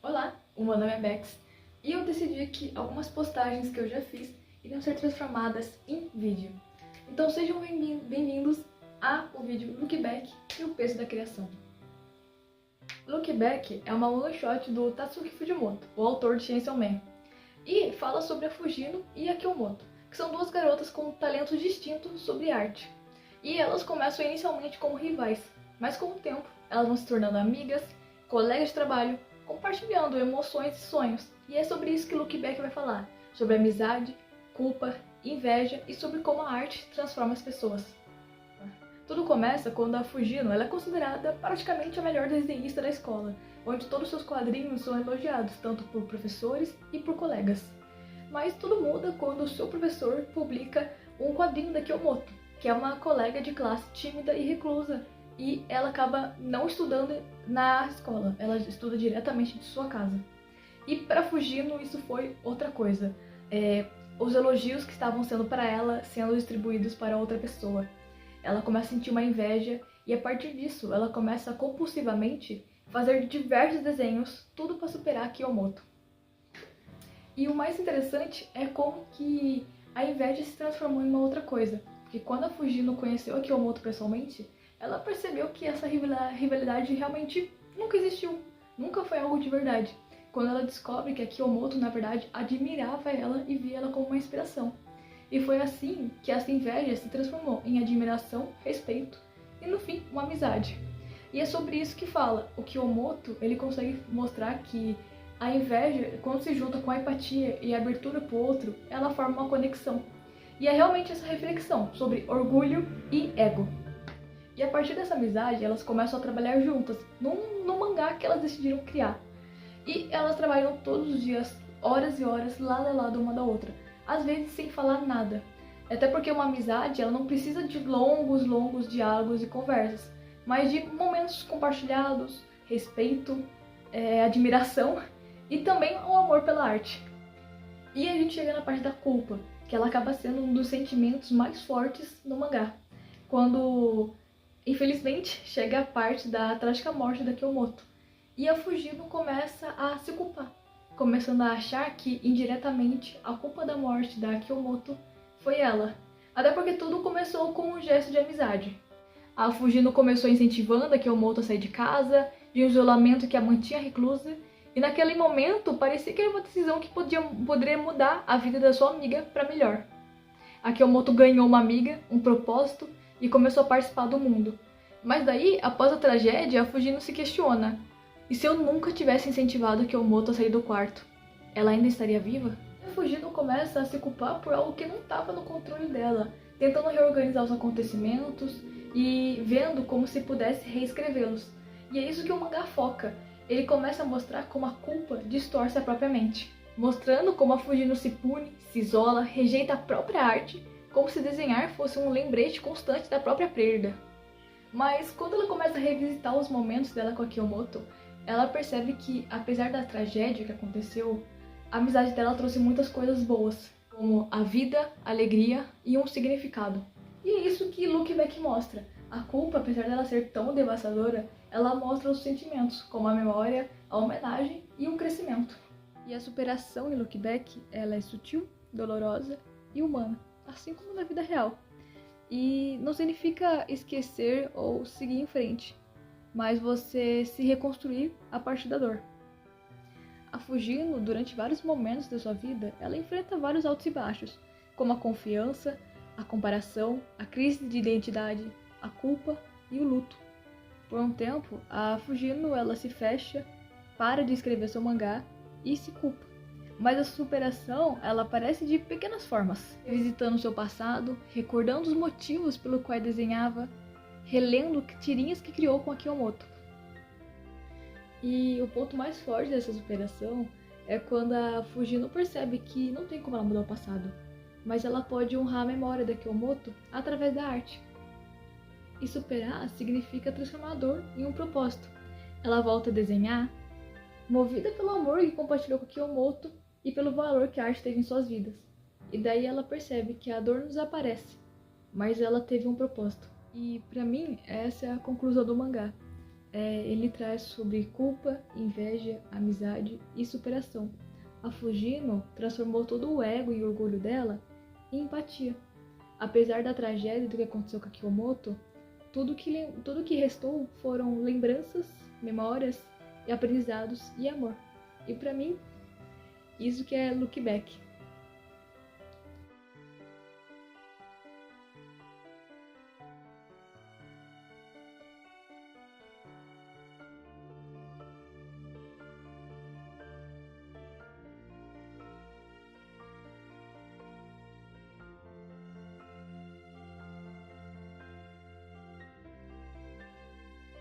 Olá, o meu nome é Bex e eu decidi que algumas postagens que eu já fiz iriam ser transformadas em vídeo. Então sejam bem-vindos ao vídeo Look Back e o peso da criação. Look Back é uma one shot do Tatsuki Fujimoto, o autor de Chainsaw Man, e fala sobre a Fujino e a Kyomoto, que são duas garotas com talentos distintos sobre arte. E elas começam inicialmente como rivais, mas com o tempo elas vão se tornando amigas, colegas de trabalho, compartilhando emoções e sonhos. E é sobre isso que Look Back vai falar, sobre amizade, culpa, inveja e sobre como a arte transforma as pessoas. Tudo começa quando a Fujino ela é considerada praticamente a melhor desenhista da escola, onde todos seus quadrinhos são elogiados, tanto por professores e por colegas. Mas tudo muda quando o seu professor publica um quadrinho da Kyomoto, que é uma colega de classe tímida e reclusa, e ela acaba não estudando na escola, ela estuda diretamente de sua casa. E para Fujino isso foi outra coisa, os elogios que estavam sendo para ela sendo distribuídos para outra pessoa. Ela começa a sentir uma inveja e a partir disso ela começa a compulsivamente fazer diversos desenhos, tudo para superar a Kyomoto. E o mais interessante é como que a inveja se transformou em uma outra coisa, porque quando a Fujino conheceu a Kyomoto pessoalmente, ela percebeu que essa rivalidade realmente nunca existiu, nunca foi algo de verdade. Quando ela descobre que a Kyomoto, na verdade, admirava ela e via ela como uma inspiração. E foi assim que essa inveja se transformou em admiração, respeito e, no fim, uma amizade. E é sobre isso que fala. O Kyomoto, ele consegue mostrar que a inveja, quando se junta com a empatia e a abertura para o outro, ela forma uma conexão. E é realmente essa reflexão sobre orgulho e ego. E a partir dessa amizade, elas começam a trabalhar juntas, num mangá que elas decidiram criar. E elas trabalham todos os dias, horas e horas, lado a lado uma da outra. Às vezes sem falar nada. Até porque uma amizade, ela não precisa de longos diálogos e conversas, mas de momentos compartilhados, respeito, admiração e também o amor pela arte. E a gente chega na parte da culpa, que ela acaba sendo um dos sentimentos mais fortes no mangá. Quando, infelizmente, chega a parte da trágica morte da Kyomoto. E a Fujino começa a se culpar, começando a achar que, indiretamente, a culpa da morte da Kyomoto foi ela. Até porque tudo começou com um gesto de amizade. A Fujino começou incentivando a Kyomoto a sair de casa, de um isolamento que a mantinha reclusa, e naquele momento parecia que era uma decisão que poderia mudar a vida da sua amiga para melhor. A Kyomoto ganhou uma amiga, um propósito, e começou a participar do mundo. Mas daí, após a tragédia, a Fujino se questiona: e se eu nunca tivesse incentivado a Kyomoto a sair do quarto, ela ainda estaria viva? A Fujino começa a se culpar por algo que não estava no controle dela, tentando reorganizar os acontecimentos e vendo como se pudesse reescrevê-los. E é isso que o mangá foca. Ele começa a mostrar como a culpa distorce a própria mente, mostrando como a Fujino se pune, se isola, rejeita a própria arte, como se desenhar fosse um lembrete constante da própria perda. Mas quando ela começa a revisitar os momentos dela com a Kyomoto, ela percebe que, apesar da tragédia que aconteceu, a amizade dela trouxe muitas coisas boas, como a vida, a alegria e um significado. E é isso que Look Back mostra. A culpa, apesar dela ser tão devastadora, ela mostra os sentimentos, como a memória, a homenagem e um crescimento. E a superação em Look Back, ela é sutil, dolorosa e humana, assim como na vida real. E não significa esquecer ou seguir em frente, mas você se reconstruir a partir da dor. A Fujino, durante vários momentos da sua vida, ela enfrenta vários altos e baixos, como a confiança, a comparação, a crise de identidade, a culpa e o luto. Por um tempo, a Fujino ela se fecha, para de escrever seu mangá e se culpa. Mas a superação, ela aparece de pequenas formas, revisitando seu passado, recordando os motivos pelo qual desenhava, relendo tirinhas que criou com a Kyomoto. E o ponto mais forte dessa superação é quando a Fujino percebe que não tem como ela mudar o passado, mas ela pode honrar a memória da Kyomoto através da arte. E superar significa transformar a dor em um propósito. Ela volta a desenhar, movida pelo amor que compartilhou com a Kyomoto e pelo valor que a arte teve em suas vidas. E daí ela percebe que a dor não desaparece, mas ela teve um propósito. E pra mim, essa é a conclusão do mangá. ele traz sobre culpa, inveja, amizade e superação. A Fujino transformou todo o ego e orgulho dela em empatia. Apesar da tragédia do que aconteceu com a Kiyomoto, tudo que restou foram lembranças, memórias, e aprendizados e amor. E pra mim, isso que é look back.